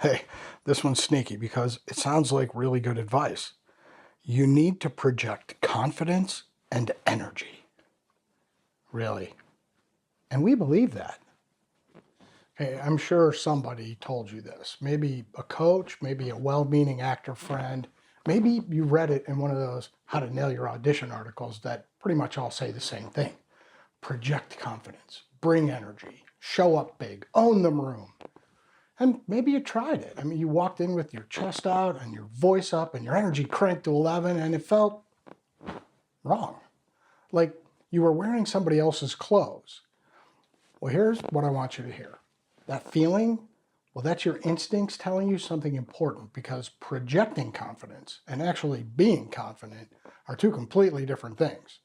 Hey, this one's sneaky because it sounds like really good advice. You need to project confidence and energy. Really. And we believe that. Hey, I'm sure somebody told you this. Maybe a coach, maybe a well-meaning actor friend. Maybe you read it in one of those how to nail your audition articles that pretty much all say the same thing. Project confidence, bring energy, show up big, own the room. And maybe you tried it. I mean, you walked in with your chest out and your voice up and your energy cranked to 11 and it felt wrong. Like you were wearing somebody else's clothes. Well, here's what I want you to hear. That feeling, well, that's your instincts telling you something important, because projecting confidence and actually being confident are two completely different things.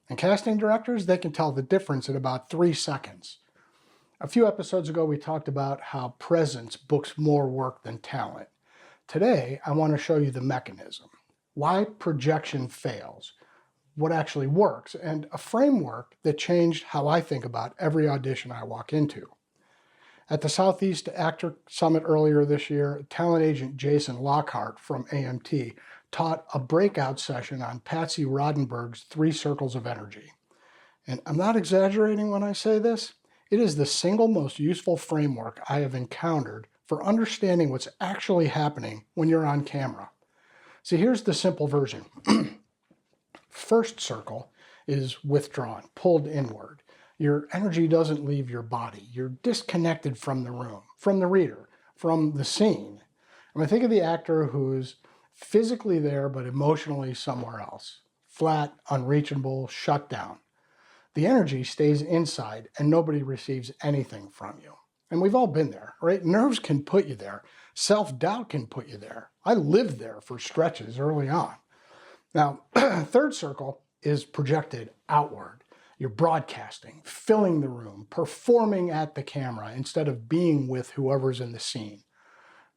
And casting directors, they can tell the difference in about 3 seconds. A few episodes ago, we talked about how presence books more work than talent. Today, I want to show you the mechanism, why projection fails, what actually works, and a framework that changed how I think about every audition I walk into. At the Southeast Actor Summit earlier this year, talent agent Jason Lockhart from AMT taught a breakout session on Patsy Rodenburg's 3 circles of energy. And I'm not exaggerating when I say this. It is the single most useful framework I have encountered for understanding what's actually happening when you're on camera. See, here's the simple version. First circle is withdrawn, pulled inward. Your energy doesn't leave your body. You're disconnected from the room, from the reader, from the scene. I mean, think of the actor who's physically there but emotionally somewhere else. Flat, unreachable, shut down. The energy stays inside and nobody receives anything from you. And we've all been there, right? Nerves can put you there. Self-doubt can put you there. I lived there for stretches early on. Now, third circle is projected outward. You're broadcasting, filling the room, performing at the camera instead of being with whoever's in the scene.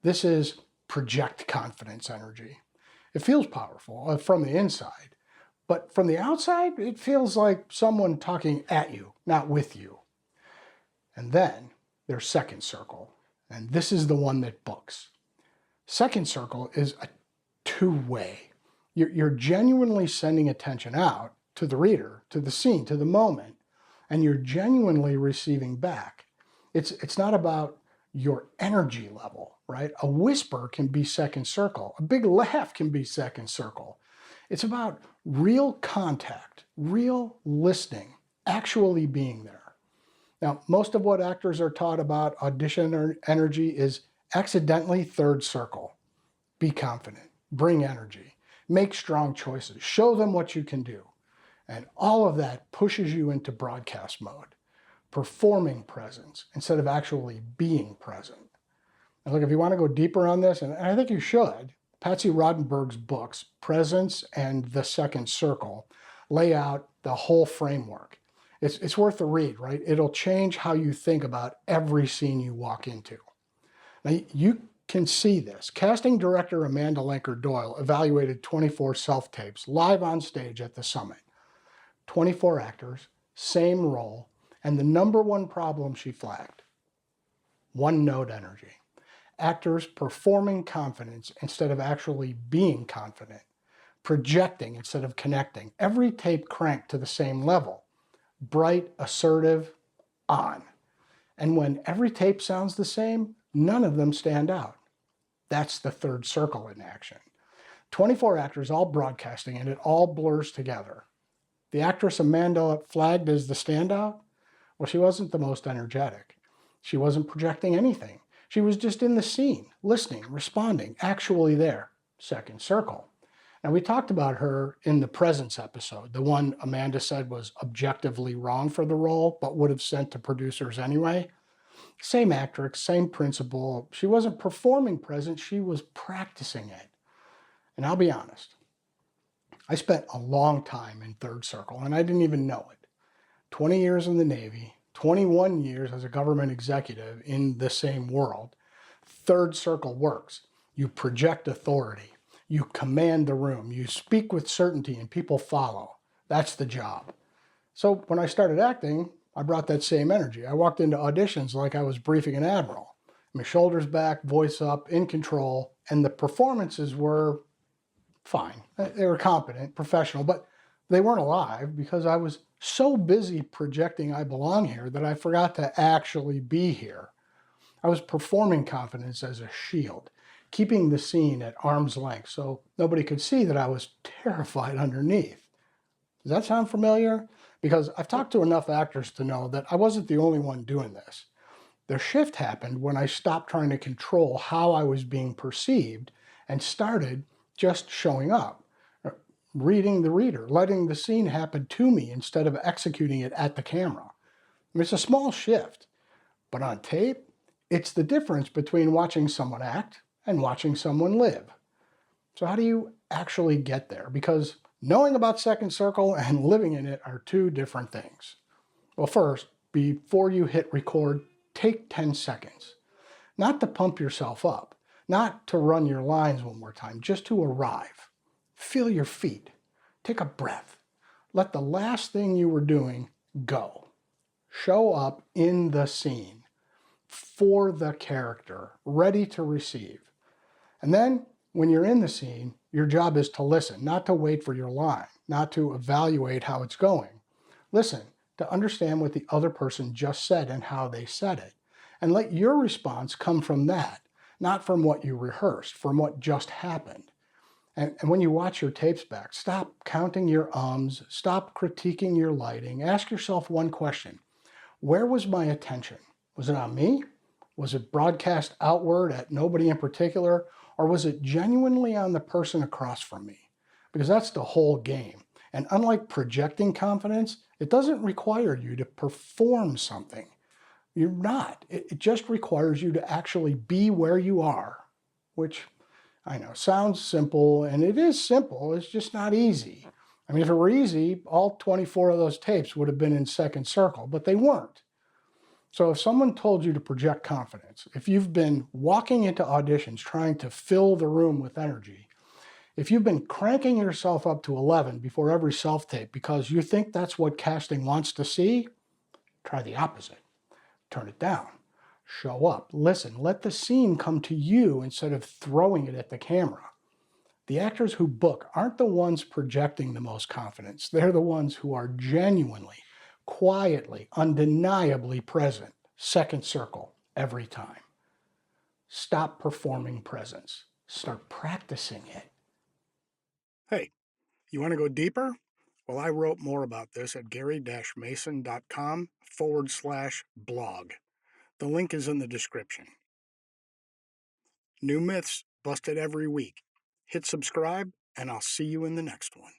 This is project confidence energy. It feels powerful from the inside, but from the outside, it feels like someone talking at you, not with you. And then there's second circle, and this is the one that books. Second circle is a two-way. You're genuinely sending attention out to the reader, to the scene, to the moment, and you're genuinely receiving back. It's not about your energy level, right? A whisper can be second circle. A big laugh can be second circle. It's about real contact, real listening, actually being there. Now, most of what actors are taught about audition energy is accidentally third circle. Be confident, bring energy, make strong choices, show them what you can do. And all of that pushes you into broadcast mode, performing presence instead of actually being present. And look, if you want to go deeper on this, and I think you should, Patsy Rodenburg's books, Presence and The Second Circle, lay out the whole framework. It's worth a read, right? It'll change how you think about every scene you walk into. Now, you can see this. Casting director Amanda Lenker-Doyle evaluated 24 self-tapes live on stage at the summit. 24 actors, same role, and the number one problem she flagged: one-note energy. Actors performing confidence instead of actually being confident, projecting instead of connecting. Every tape cranked to the same level. Bright, assertive, on. And when every tape sounds the same, none of them stand out. That's the third circle in action. 24 actors all broadcasting, and it all blurs together. The actress Amanda flagged as the standout, well, she wasn't the most energetic. She wasn't projecting anything. She was just in the scene, listening, responding, actually there. Second circle. Now, we talked about her in the Presence episode, the one Amanda said was objectively wrong for the role, but would have sent to producers anyway. Same actress, same principle. She wasn't performing presence, she was practicing it. And I'll be honest, I spent a long time in third circle, and I didn't even know it. 20 years in the Navy, 21 years as a government executive in the same world. Third circle works. You project authority. You command the room. You speak with certainty and people follow. That's the job. So when I started acting, I brought that same energy. I walked into auditions like I was briefing an admiral. My shoulders back, voice up, in control, and the performances were fine. They were competent, professional, but they weren't alive because I was so busy projecting I belong here that I forgot to actually be here. I was performing confidence as a shield, keeping the scene at arm's length so nobody could see that I was terrified underneath. Does that sound familiar? Because I've talked to enough actors to know that I wasn't the only one doing this. The shift happened when I stopped trying to control how I was being perceived and started just showing up, reading the reader, letting the scene happen to me instead of executing it at the camera. I mean, it's a small shift, but on tape, it's the difference between watching someone act and watching someone live. So how do you actually get there? Because knowing about Second Circle and living in it are two different things. Well, first, before you hit record, take 10 seconds. Not to pump yourself up, not to run your lines one more time, just to arrive. Feel your feet. Take a breath. Let the last thing you were doing go. Show up in the scene, for the character, ready to receive. And then, when you're in the scene, your job is to listen, not to wait for your line, not to evaluate how it's going. Listen to understand what the other person just said and how they said it. And let your response come from that, not from what you rehearsed, from what just happened. And when you watch your tapes back, stop counting your ums, stop critiquing your lighting. Ask yourself one question. Where was my attention? Was it on me? Was it broadcast outward at nobody in particular? Or was it genuinely on the person across from me? Because that's the whole game. And unlike projecting confidence, it doesn't require you to perform something. You're not. It just requires you to actually be where you are, which I know sounds simple, and it is simple. It's just not easy. I mean, if it were easy, all 24 of those tapes would have been in Second Circle, but they weren't. So if someone told you to project confidence, if you've been walking into auditions trying to fill the room with energy, if you've been cranking yourself up to 11 before every self-tape because you think that's what casting wants to see, try the opposite. Turn it down. Show up. Listen. Let the scene come to you instead of throwing it at the camera. The actors who book aren't the ones projecting the most confidence. They're the ones who are genuinely, quietly, undeniably present. Second Circle, every time. Stop performing presence. Start practicing it. Hey, you want to go deeper? Well, I wrote more about this at gary-mason.com/blog. The link is in the description. New myths busted every week. Hit subscribe, and I'll see you in the next one.